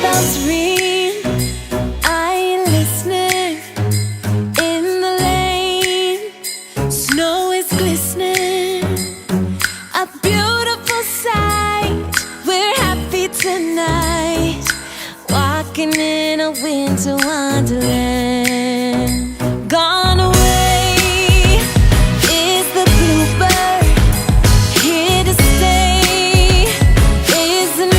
bells ring. Are you listening? In the lane, snow is glistening. A beautiful sight. We're happy tonight, walking in a winter wonderland.